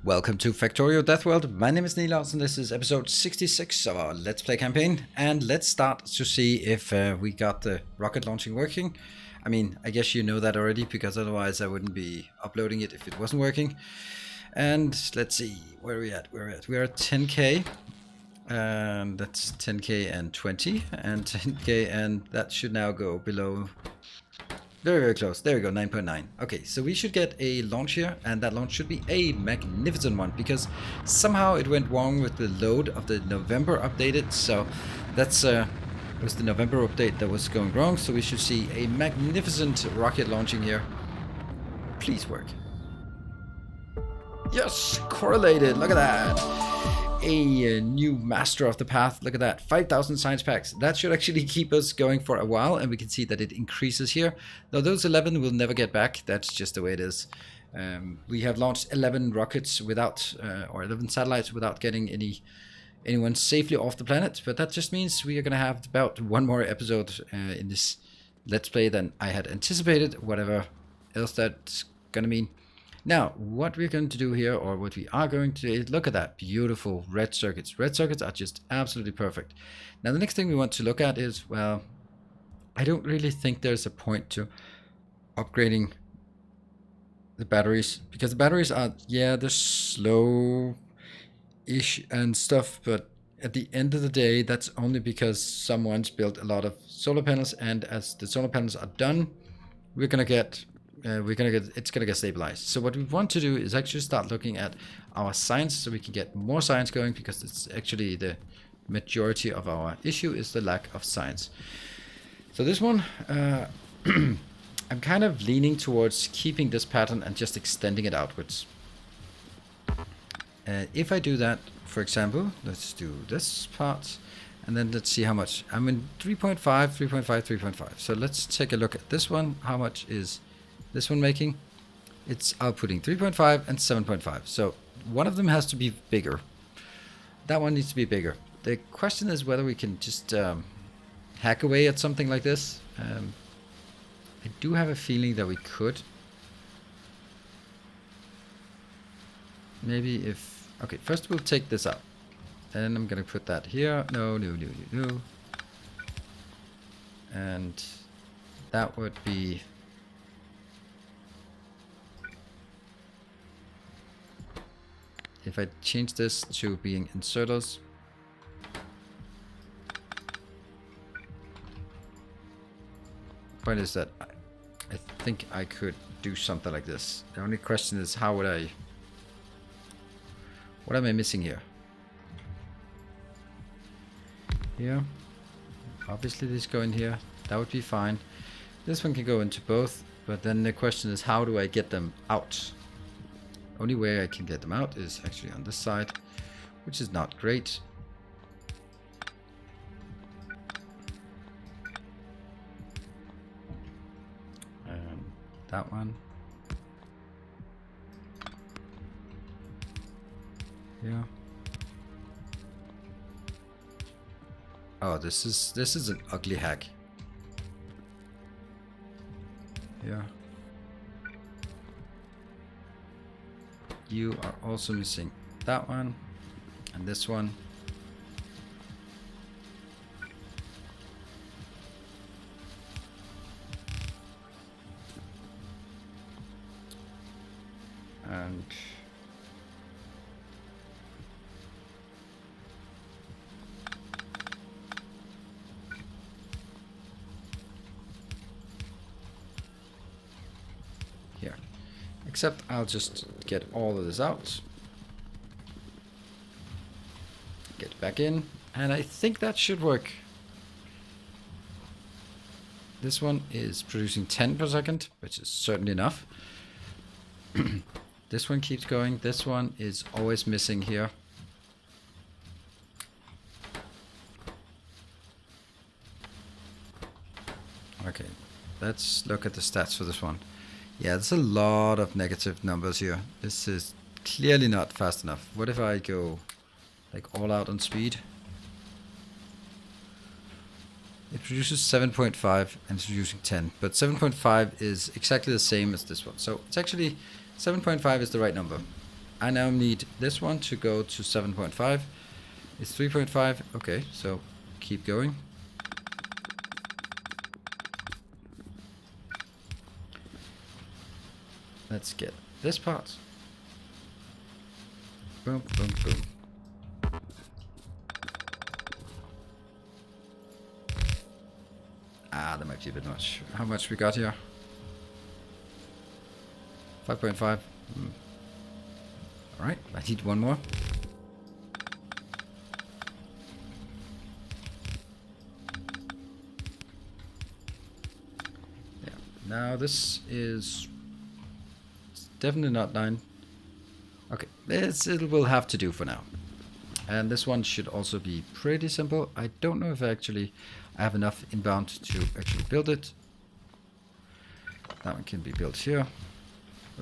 Welcome to Factorio DeathWorld. My name is Nilaus and this is episode 66 of our Let's Play campaign. And let's start to see if we got the rocket launching working. I mean, I guess you know that already, because otherwise I wouldn't be uploading it if it wasn't working. And let's see, where are we at? We're at 10k. And that's 10k and 20 and 10k, and that should now go below. Very, very close. There we go, 9.9. Okay, so we should get a launch here, and that launch should be a magnificent one, because somehow it went wrong with the load of the November updated. So that's it was the November update that was going wrong. So we should see a magnificent rocket launching here. Please work. Yes, correlated. Look at that. A new master of the path. Look at that, 5,000 science packs. That should actually keep us going for a while, and we can see that it increases here. Though those 11 will never get back. That's just the way it is. We have launched 11 rockets without, or 11 satellites without getting anyone safely off the planet. But that just means we are going to have about one more episode in this Let's Play than I had anticipated, whatever else that's going to mean. Now, what we're going to do here, or what we are going to do, is look at that beautiful red circuits. Red circuits are just absolutely perfect. Now, the next thing we want to look at is, well, I don't really think there's a point to upgrading the batteries, because the batteries are, yeah, they're slow-ish and stuff, but at the end of the day, that's only because someone's built a lot of solar panels, and as the solar panels are done, it's gonna get stabilized. So what we want to do is actually start looking at our science, so we can get more science going, because it's actually the majority of our issue is the lack of science. So this one, I'm kind of leaning towards keeping this pattern and just extending it outwards. If I do that, for example, let's do this part, and then let's see how much. I'm in 3.5, 3.5, 3.5. So let's take a look at this one. How much is this one making? It's outputting 3.5 and 7.5. So one of them has to be bigger. That one needs to be bigger. The question is whether we can just hack away at something like this. I do have a feeling that we could. Maybe if... Okay, first we'll take this out. Then I'm going to put that here. No. And that would be... If I change this to being inserters, point is that I think I could do something like this. The only question is, how would I... What am I missing here? Here. Obviously this go in here. That would be fine. This one can go into both, but then the question is, how do I get them out? Only way I can get them out is actually on this side, which is not great. And that one. Yeah. Oh, this is an ugly hack. Yeah. You are also missing that one and this one. And here. Except I'll just get all of this out. Get back in. And I think that should work. This one is producing 10 per second, which is certainly enough. This one keeps going. This one is always missing here. Okay, let's look at the stats for this one. Yeah, there's a lot of negative numbers here. This is clearly not fast enough. What if I go like all out on speed? It produces 7.5 and it's producing 10, but 7.5 is exactly the same as this one. So it's actually 7.5 is the right number. I now need this one to go to 7.5. It's 3.5. Okay, so keep going. Let's get this part. Boom, boom, boom. Ah, that might be a bit much. How much we got here? 5.5. Alright, I need one more. Yeah, now this is definitely not 9. Okay, it will have to do for now. And this one should also be pretty simple. I don't know if I have enough inbound to actually build it. That one can be built here.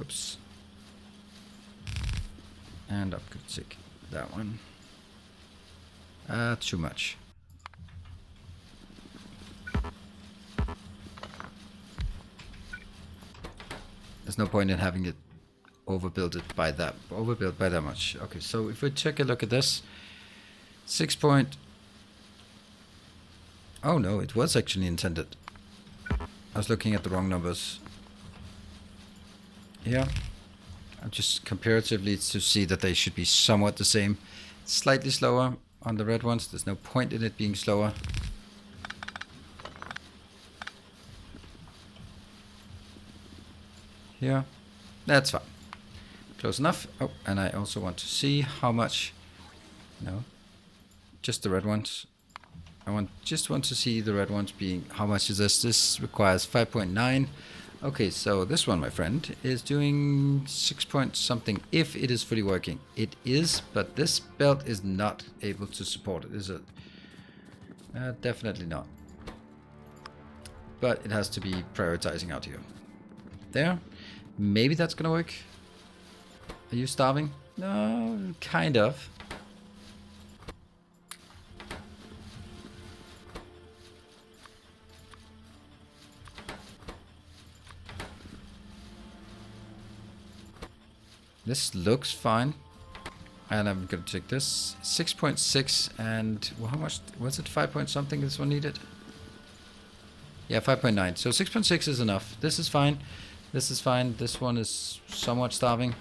Oops. And upgrade sick. That one. Too much. There's no point in having it overbuilt by that much. Okay, so if we take a look at this, 6 point. Oh no, it was actually intended. I was looking at the wrong numbers. Yeah, I'm just comparatively to see that they should be somewhat the same. Slightly slower on the red ones. There's no point in it being slower. Here, that's fine. Close enough. Oh, and I also want to see how much. No, just the red ones. Just want to see the red ones being, how much is this? This requires 5.9. Okay, so this one, my friend, is doing 6 point something if it is fully working. It is, but this belt is not able to support it, is it? Definitely not. But it has to be prioritizing out here. There. Maybe that's gonna work. Are you starving? No, kind of. This looks fine. And I'm gonna take this. 6.6 and well, how much was it? 5 point something this one needed? Yeah, 5.9. So 6.6 is enough. This is fine. This is fine. This one is somewhat starving,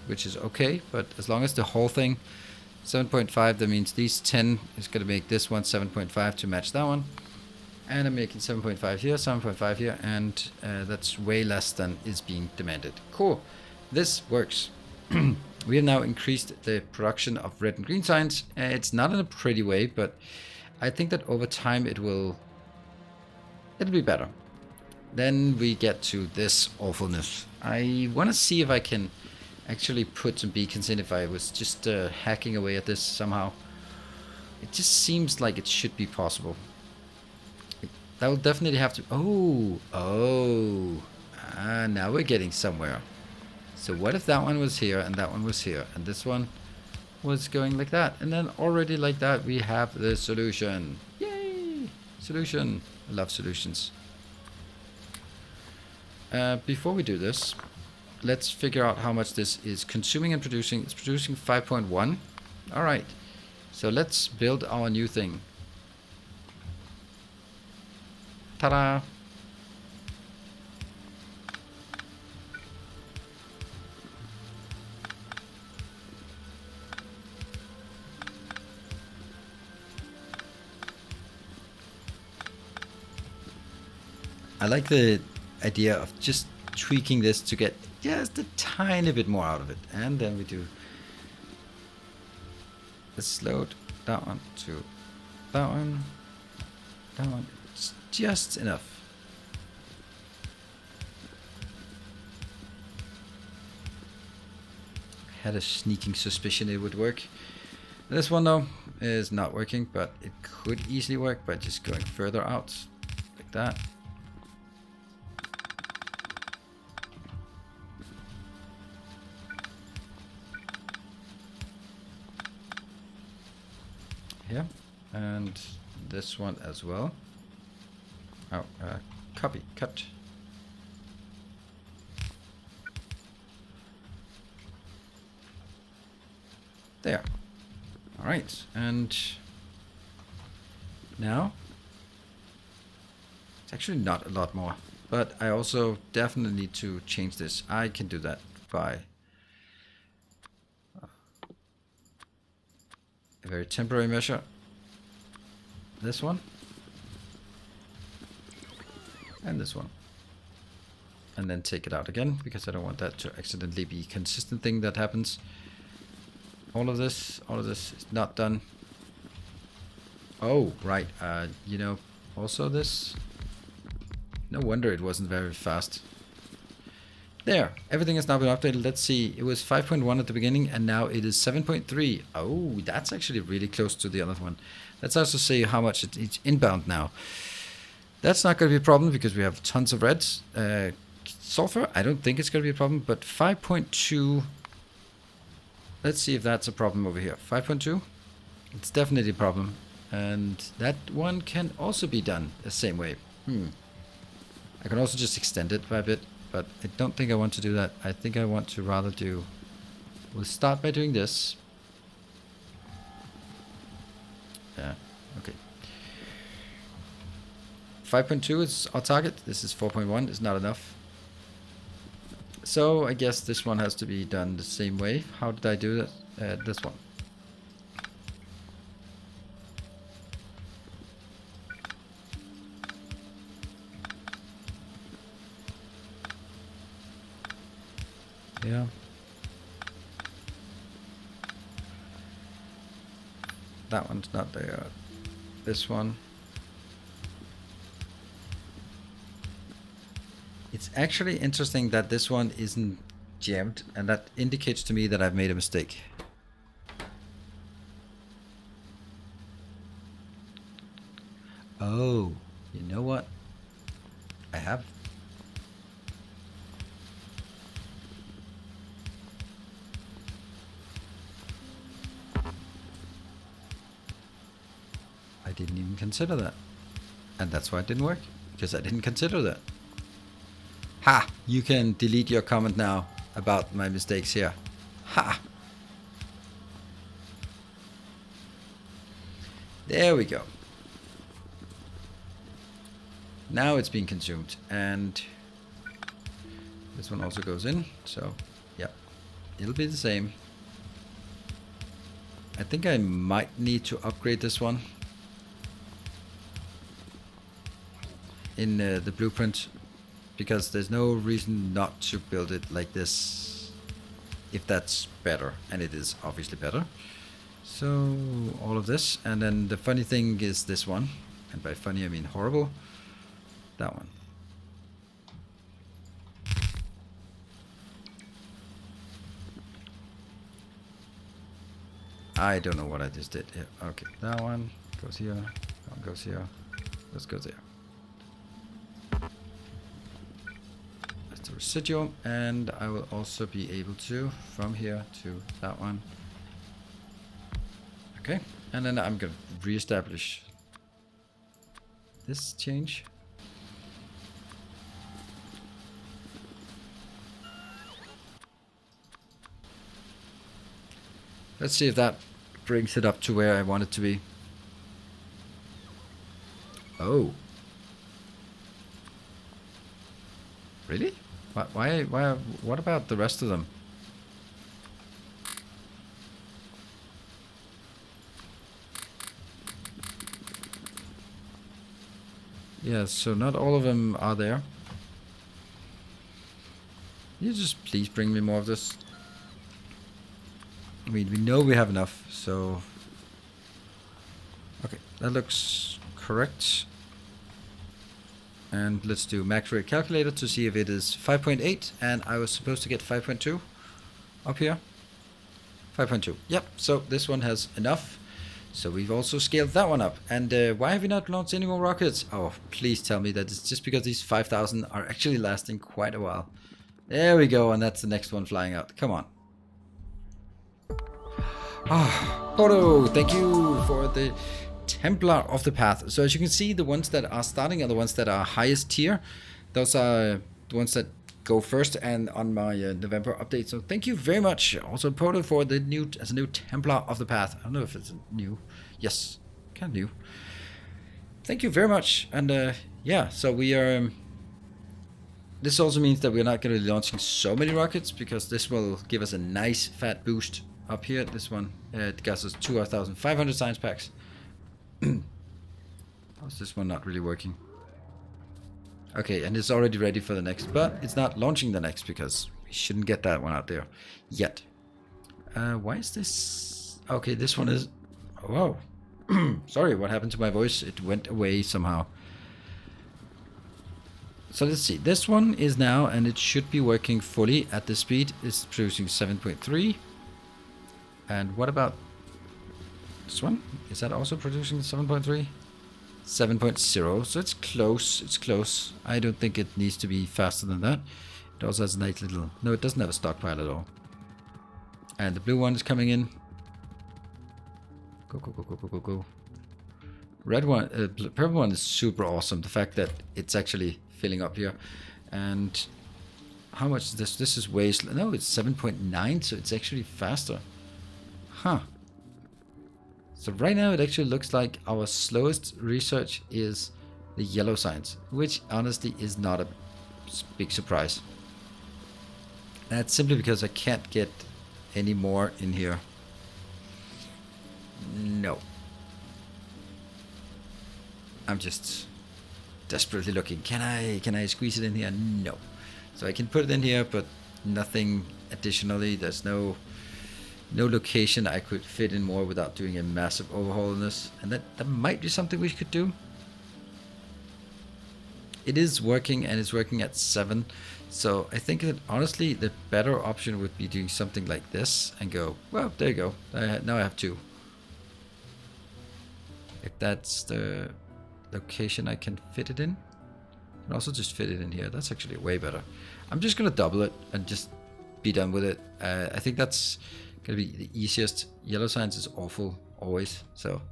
which is okay, but as long as the whole thing 7.5, that means these 10 is gonna make this one 7.5 to match that one. And I'm making 7.5 here, 7.5 here, and that's way less than is being demanded. Cool. This works. We have now increased the production of red and green signs. It's not in a pretty way, but I think that over time it'll be better. Then we get to this awfulness. I want to see if I can actually put some beacons in if I was just hacking away at this somehow. It just seems like it should be possible. That will definitely have to... now we're getting somewhere. So what if that one was here and that one was here and this one was going like that, and then already like that we have the solution. Yay! Solution. I love solutions. Before we do this, let's figure out how much this is consuming and producing. It's producing 5.1. All right. So let's build our new thing. Ta-da! I like the idea of just tweaking this to get just a tiny bit more out of it. And then we do this load, that one to that one, that one. It's just enough. Had a sneaking suspicion it would work. This one though is not working, but it could easily work by just going further out like that. Here, and this one as well. Oh, copy, cut. There. All right, and now it's actually not a lot more, but I also definitely need to change this. I can do that by a very temporary measure. This one and this one, and then take it out again because I don't want that to accidentally be a consistent thing that happens. All of this is not done. Oh, right. You know, also this. No wonder it wasn't very fast. There, everything has now been updated. Let's see, it was 5.1 at the beginning, and now it is 7.3. Oh, that's actually really close to the other one. Let's also see how much it's inbound now. That's not going to be a problem because we have tons of reds. Sulfur, I don't think it's going to be a problem, but 5.2. Let's see if that's a problem over here. 5.2. It's definitely a problem. And that one can also be done the same way. I can also just extend it by a bit, but I don't think I want to do that. I think I want to rather do... We'll start by doing this. Yeah, okay. 5.2 is our target. This is 4.1. It's not enough. So I guess this one has to be done the same way. How did I do that? This one. Yeah. That one's not there. This one. It's actually interesting that this one isn't jammed, and that indicates to me that I've made a mistake. Oh, you know what? I have. I didn't even consider that. And that's why it didn't work, because I didn't consider that. Ha! You can delete your comment now about my mistakes here. Ha! There we go. Now it's being consumed, and this one also goes in, so yeah, it'll be the same. I think I might need to upgrade this one in the blueprint, because there's no reason not to build it like this if that's better, and it is obviously better. So all of this, and then the funny thing is this one, and by funny I mean horrible, that one. I don't know what I just did here. Okay, that one goes here, that one goes here, this goes there. That's the residual, and I will also be able to, from here to that one. Okay, and then I'm going to re-establish this change. Let's see if that brings it up to where I want it to be. Oh. Really? Why, what about the rest of them? Yeah, so not all of them are there. Can you just please bring me more of this? I mean, we know we have enough, so... Okay, that looks correct. And let's do max rate calculator to see if it is 5.8, and I was supposed to get 5.2 up here. 5.2, yep, so this one has enough. So we've also scaled that one up. And why have we not launched any more rockets? Oh, please tell me that it's just because these 5,000 are actually lasting quite a while. There we go, and that's the next one flying out. Come on. Ah, Bodo, thank you for the Templar of the Path. So as you can see, the ones that are starting are the ones that are highest tier. Those are the ones that go first and on my November update. So thank you very much. Also Poto for the new as a new Templar of the Path. I don't know if it's new. Yes, kind of new. Thank you very much. And yeah, so we are. This also means that we're not going to be launching so many rockets because this will give us a nice fat boost up here. This one it gives us 2,500 science packs. How's this one not really working? Okay, and it's already ready for the next, but it's not launching the next because we shouldn't get that one out there yet. Why is this? Okay, this one is. Whoa. Sorry, what happened to my voice? It went away somehow. So let's see. This one is now, and it should be working fully at this speed. It's producing 7.3. And what about this one? Is that also producing 7.3? 7.0, so it's close, it's close. I don't think it needs to be faster than that. It also has a nice little... No, it doesn't have a stockpile at all. And the blue one is coming in. Go, go, go, go, go, go, go. Red one, purple one is super awesome. The fact that it's actually filling up here. And how much is this? This is way slow. No, it's 7.9, so it's actually faster. Huh. So right now it actually looks like our slowest research is the yellow science, which honestly is not a big surprise. That's simply because I can't get any more in here. No. I'm just desperately looking. Can I squeeze it in here? No. So I can put it in here, but nothing additionally. There's no location I could fit in more without doing a massive overhaul in this. And that might be something we could do. It is working, and it's working at 7. So I think that honestly the better option would be doing something like this and go, well, there you go. Now I have 2. If that's the location I can fit it in. And also just fit it in here. That's actually way better. I'm just going to double it and just be done with it. I think that's gonna be the easiest. Yellow science is awful always, so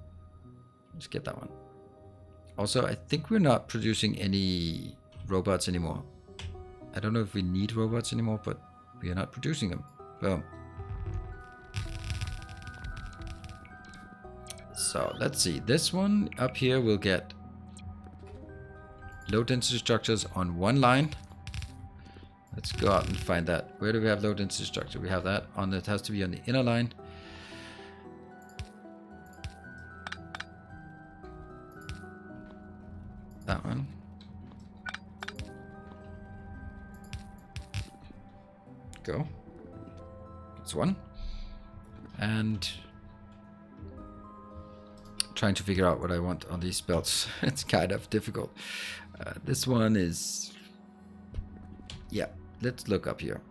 let's get that one. Also, I think we're not producing any robots anymore. I don't know if we need robots anymore, but we are not producing them. Boom. So let's see. This one up here will get low density structures on one line. Let's go out and find that. Where do we have low density structure? We have that on. It has to be on the inner line. That one. Go. That's one. And trying to figure out what I want on these belts. It's kind of difficult. This one is... Yeah. Let's look up here.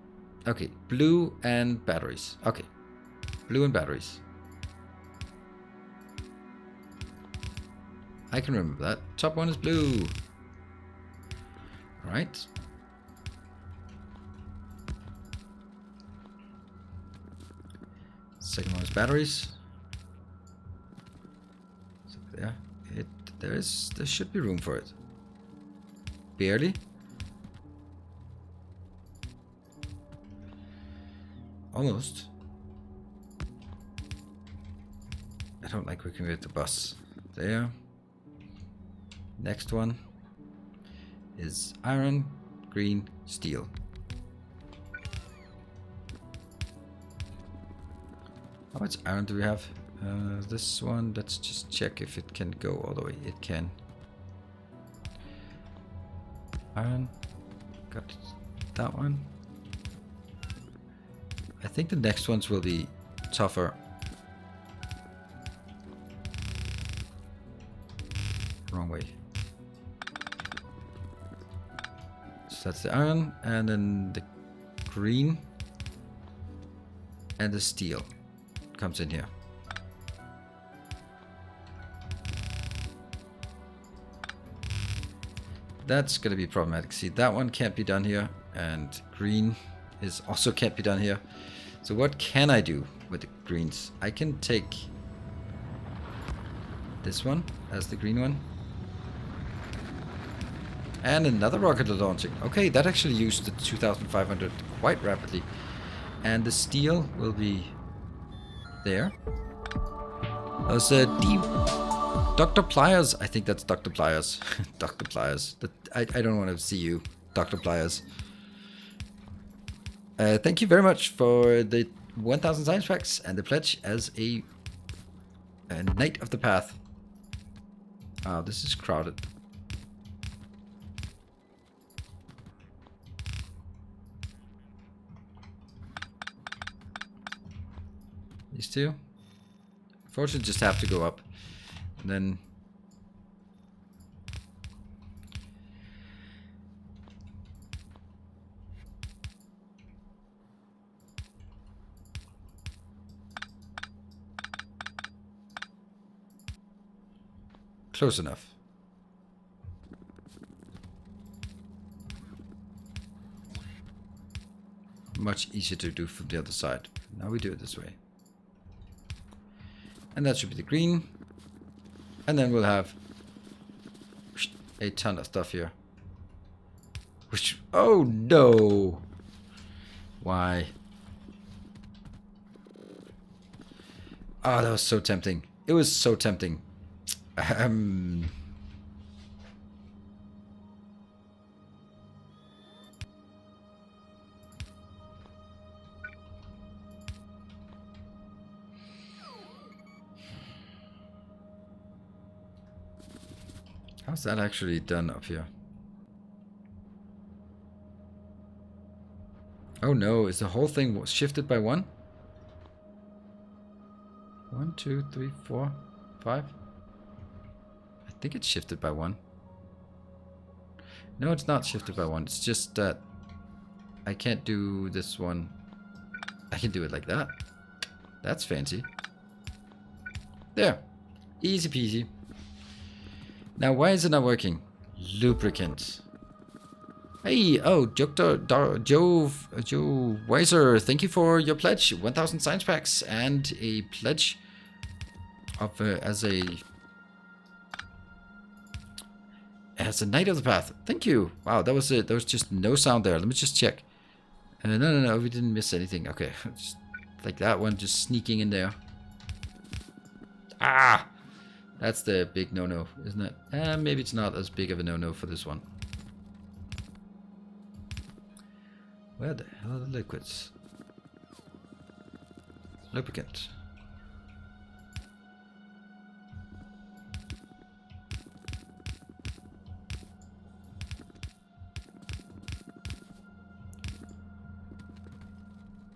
Okay, blue and batteries. Okay, blue and batteries. I can remember that. Top one is blue. All right. Second one is batteries. So there, there should be room for it. Barely. Almost. I don't like working with the bus. There. Next one is iron, green, steel. How much iron do we have? This one, let's just check if it can go all the way. It can. Iron. Got that one. I think the next ones will be tougher. Wrong way. So that's the iron, and then the green and the steel comes in here. That's gonna be problematic. See, that one can't be done here, and green is also can't be done here. So what can I do with the greens? I can take this one as the green one And another rocket launching. Okay, that actually used the 2,500 quite rapidly. And the steel will be there. There's Dr. Pliers. I think that's Dr. Pliers. Dr. Pliers. I don't want to see you, Dr. Pliers. Thank you very much for the 1,000 science packs and the pledge as a Knight of the Path. Oh, this is crowded. These two. Unfortunately, just have to go up. And then... close enough. Much easier to do from the other side. Now we do it this way. And that should be the green. And then we'll have a ton of stuff here. Which, oh no! Why? Oh, that was so tempting. It was so tempting. How's that actually done up here? Oh no, is the whole thing shifted by one? 1, 2, 3, 4, 5? I think it's shifted by one. No, it's not shifted by one. It's just that I can't do this one. I can do it like that. That's fancy. There. Easy peasy. Now, why is it not working? Lubricant. Hey, oh, Joe Weiser, thank you for your pledge. 1,000 science packs and a pledge of as a Knight of the Path. Thank you. Wow, that was it. There was just no sound there. Let me just check. No, we didn't miss anything. Okay, just like that one, just sneaking in there. Ah, that's the big no-no, isn't it? Maybe it's not as big of a no-no for this one. Where the hell are the liquids? Lubricant.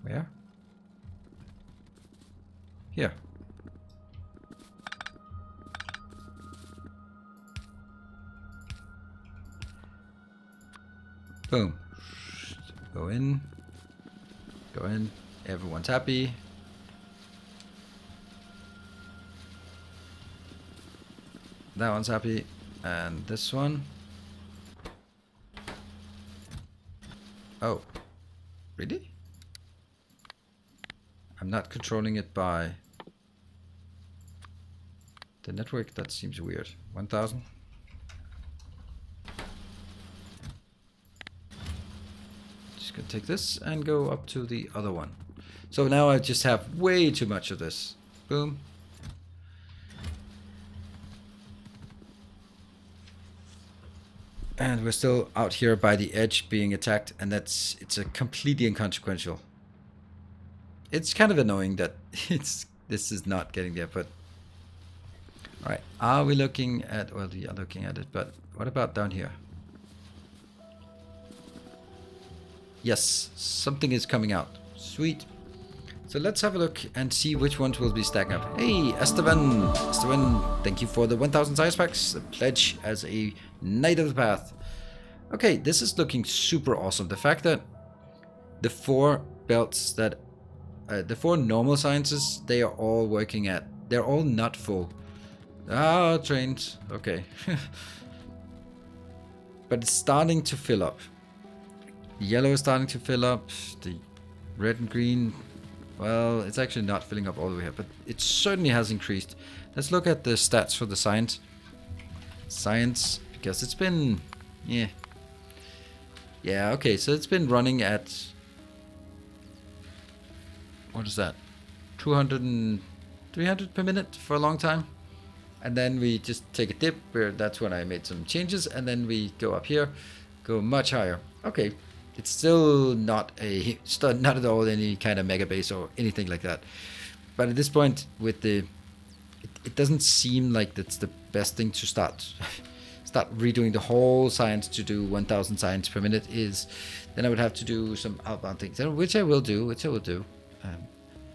Where? Here. Boom. Go in. Go in. Everyone's happy. That one's happy. And this one. Oh. Really? I'm not controlling it by the network. That seems weird. 1,000. Gonna take this and go up to the other one. So now I just have way too much of this. Boom. And we're still out here by the edge being attacked, and it's a completely inconsequential. It's kind of annoying that this is not getting there, but alright. Are we looking at, well, we are looking at it, but what about down here? Yes, something is coming out. Sweet. So let's have a look and see which ones will be stacking up. Hey, Esteban, thank you for the 1,000 science packs. The pledge as a Knight of the Path. Okay, this is looking super awesome. The fact that the 4 belts that, the 4 normal sciences, they are all working at, they're all not full. Ah, trains. Okay. But it's starting to fill up. Yellow is starting to fill up. The red and green, well, it's actually not filling up all the way up, but it certainly has increased. Let's look at the stats for the science. Science, because it's been, yeah, Yeah, okay, so it's been running at, what is that, 200 and 300 per minute for a long time. And then we just take a dip, where that's when I made some changes, and then we go up here, go much higher. Okay, it's still not not at all any kind of mega base or anything like that. But at this point, with the, it doesn't seem like that's the best thing to start redoing the whole science to do 1,000 science per minute. Is then I would have to do some outbound things, which I will do,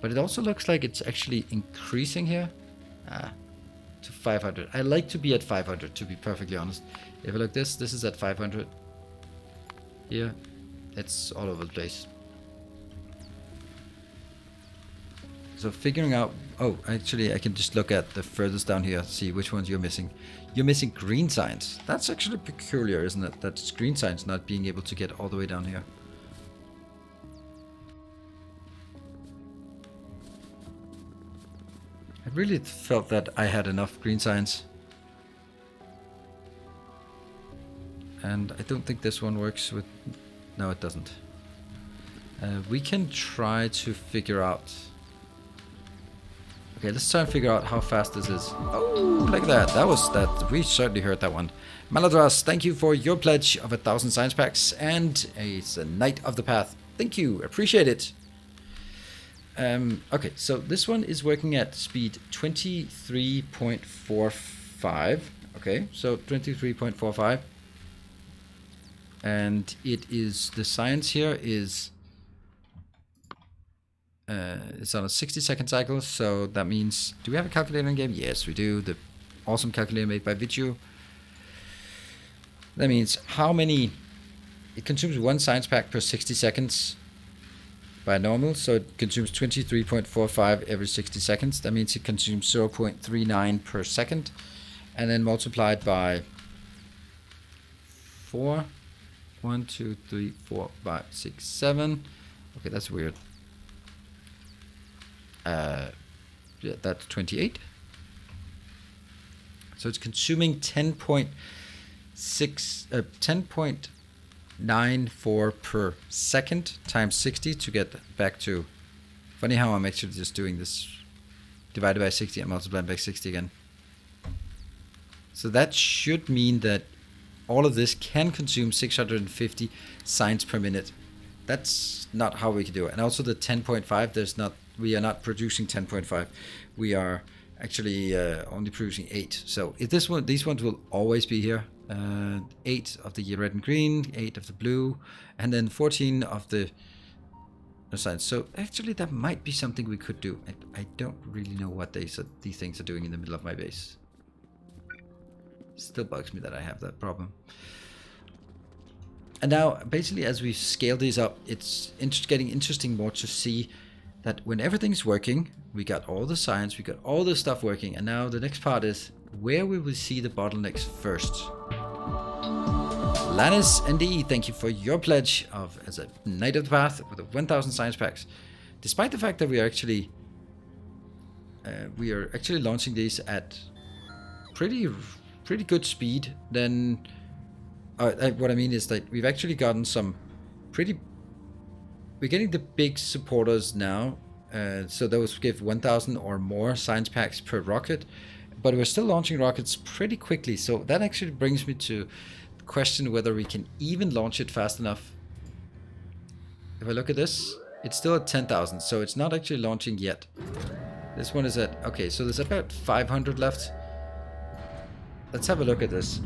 but it also looks like it's actually increasing here to 500. I like to be at 500, to be perfectly honest. If I look, this is at 500 here. It's all over the place. So figuring out, oh, actually I can just look at the furthest down here, see which ones you're missing. You're missing green signs. That's actually peculiar, isn't it? That's green signs not being able to get all the way down here. I really felt that I had enough green signs. And I don't think this one works with, no it doesn't. We can try to figure out, okay, let's try and figure out how fast this is. Oh, look at that. We certainly heard that one. Maladras, thank you for your pledge of 1,000 science packs, and it's a Knight of the Path. Thank you, appreciate it. Okay, so this one is working at speed 23.45. Okay, so 23.45. And it is, the science here is, it's on a 60-second cycle, so that means, do we have a calculator in game? Yes, we do. The awesome calculator made by Vidju. That means how many, it consumes one science pack per 60 seconds by normal, so it consumes 23.45 every 60 seconds. That means it consumes 0.39 per second, and then multiplied by 4. 1, 2, 3, 4, 5, 6, 7. Okay, that's weird. Yeah, that's 28. So it's consuming 10.94 per second times 60 to get back to. Funny how I'm actually just doing this divided by 60 and multiplied by 60 again. So that should mean that all of this can consume 650 signs per minute. That's not how we can do it. And also the 10.5, we are not producing 10.5. We are actually only producing 8. So if these ones will always be here. 8 of the red and green, 8 of the blue, and then 14 of the signs. So actually that might be something we could do. I don't really know what these things are doing in the middle of my base. Still bugs me that I have that problem. And now, basically, as we scale these up, it's getting interesting more to see that when everything's working, we got all the science, we got all this stuff working, and now the next part is where we will see the bottlenecks first. Lannis ND, thank you for your pledge as a Knight of the Path with 1,000 science packs. Despite the fact that we are actually launching these at pretty good speed, then what I mean is that we've actually gotten some we're getting the big supporters now, so those give 1,000 or more science packs per rocket, but we're still launching rockets pretty quickly, so that actually brings me to question whether we can even launch it fast enough. If I look at this, it's still at 10,000, so it's not actually launching yet. This one is at, okay, so there's about 500 left. Let's have a look at this.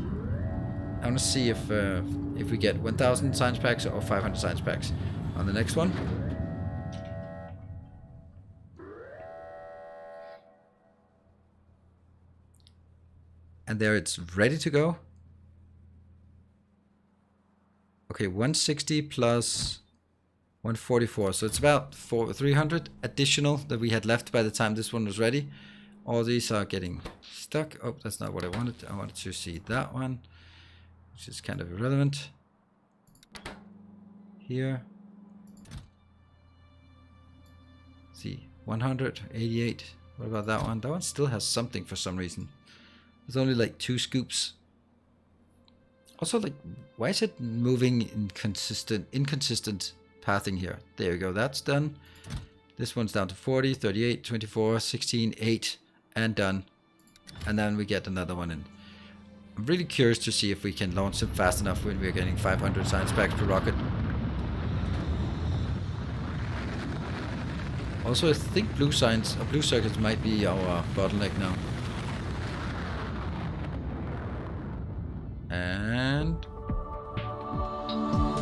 I want to see if we get 1,000 science packs or 500 science packs on the next one. And there it's ready to go. Okay, 160 plus 144. So it's about 300 additional that we had left by the time this one was ready. All these are getting stuck. Oh, that's not what I wanted. I wanted to see that one, which is kind of irrelevant. Here. See, 188. What about that one? That one still has something for some reason. There's only like 2 scoops. Also, like, why is it moving inconsistent pathing here? There you go, that's done. This one's down to 40, 38, 24, 16, 8, and done. And then we get another one in. I'm really curious to see if we can launch them fast enough when we're getting 500 science packs per rocket. Also, I think blue circuits might be our bottleneck now. And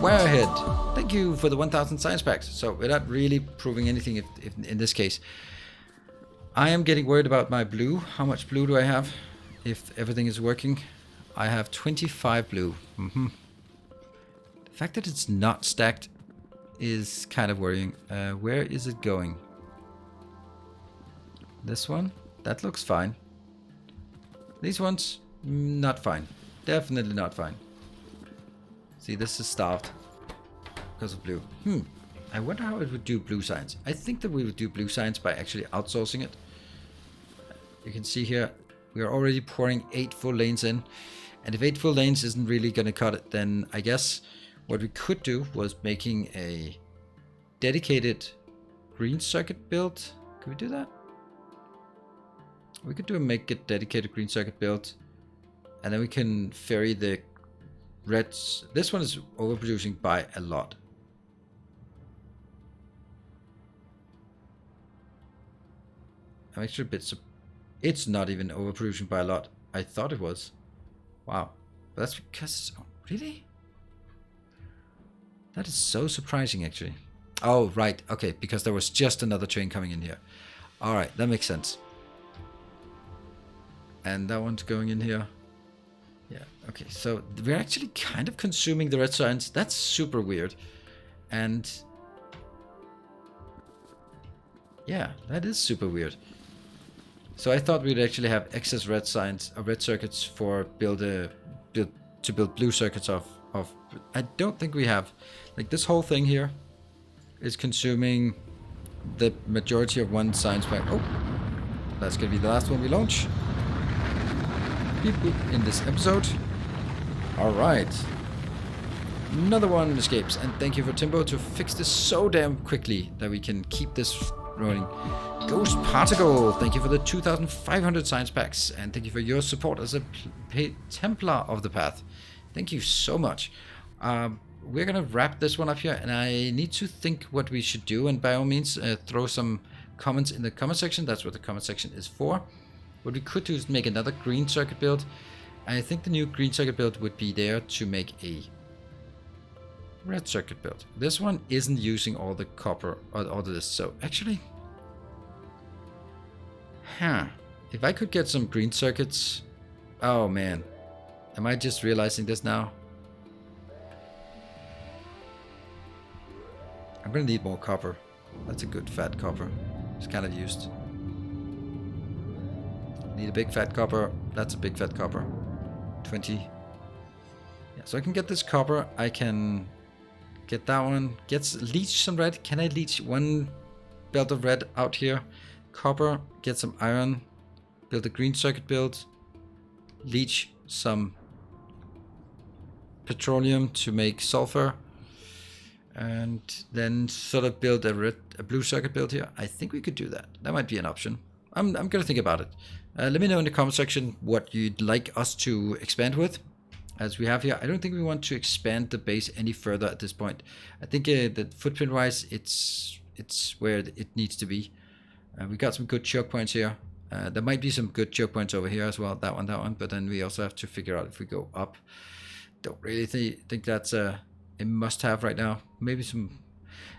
we're ahead. Thank you for the 1000 science packs. So we're not really proving anything if in this case. I am getting worried about my blue. How much blue do I have? If everything is working, I have 25 blue. The fact that it's not stacked is kind of worrying. Where is it going? This one? That looks fine. These ones? Not fine. Definitely not fine. See, this is starved because of blue. I wonder how it would do blue science. I think that we would do blue science by actually outsourcing it. You can see here, we are already pouring 8 full lanes in. And if 8 full lanes isn't really going to cut it, then I guess what we could do was making a dedicated green circuit build. Could we do that? We could make a dedicated green circuit build. And then we can ferry the reds. This one is overproducing by a lot. I'm actually a bit it's not even overproducing by a lot. I thought it was. Wow. But that's because... Oh, really? That is so surprising, actually. Oh, right. Okay, because there was just another train coming in here. Alright, that makes sense. And that one's going in here. Yeah, okay. So we're actually kind of consuming the red science. That's super weird. And... yeah, that is super weird. So I thought we'd actually have excess red science, red circuits for to build blue circuits of. I don't think we have. Like, this whole thing here is consuming the majority of one science pack. Oh, that's gonna be the last one we launch. Beep boop in this episode. All right, another one escapes, and thank you for Timbo to fix this so damn quickly that we can keep this rolling. Ghost Particle, thank you for the 2,500 science packs, and thank you for your support as a Templar of the Path. Thank you so much. We're gonna wrap this one up here, and I need to think what we should do, and by all means throw some comments in the comment section. That's what the comment section is for. What we could do is make another green circuit build. I think the new green circuit build would be there to make a red circuit build. This one isn't using all the copper or all of this, so actually, if I could get some green circuits. Oh man, am I just realizing this now? I'm gonna need more copper. That's a good fat copper. It's kind of used. Need a big fat copper. That's a big fat copper. 20. Yeah, so I can get this copper. I can get that one. Leech some red. Can I leech one belt of red out here? Copper. Get some iron. Build a green circuit build. Leech some petroleum to make sulfur. And then sort of build a blue circuit build here. I think we could do that. That might be an option. I'm going to think about it. Let me know in the comment section what you'd like us to expand with. As we have here, I don't think we want to expand the base any further at this point. I think that footprint-wise, it's where it needs to be. We got some good choke points here. There might be some good choke points over here as well. That one. But then we also have to figure out if we go up. Don't really think that's a must-have right now. Maybe some.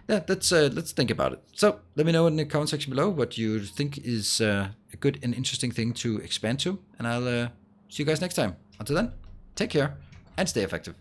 Yeah, let's think about it. So let me know in the comment section below what you think is a good and interesting thing to expand to, and I'll see you guys next time. Until then, take care and stay effective.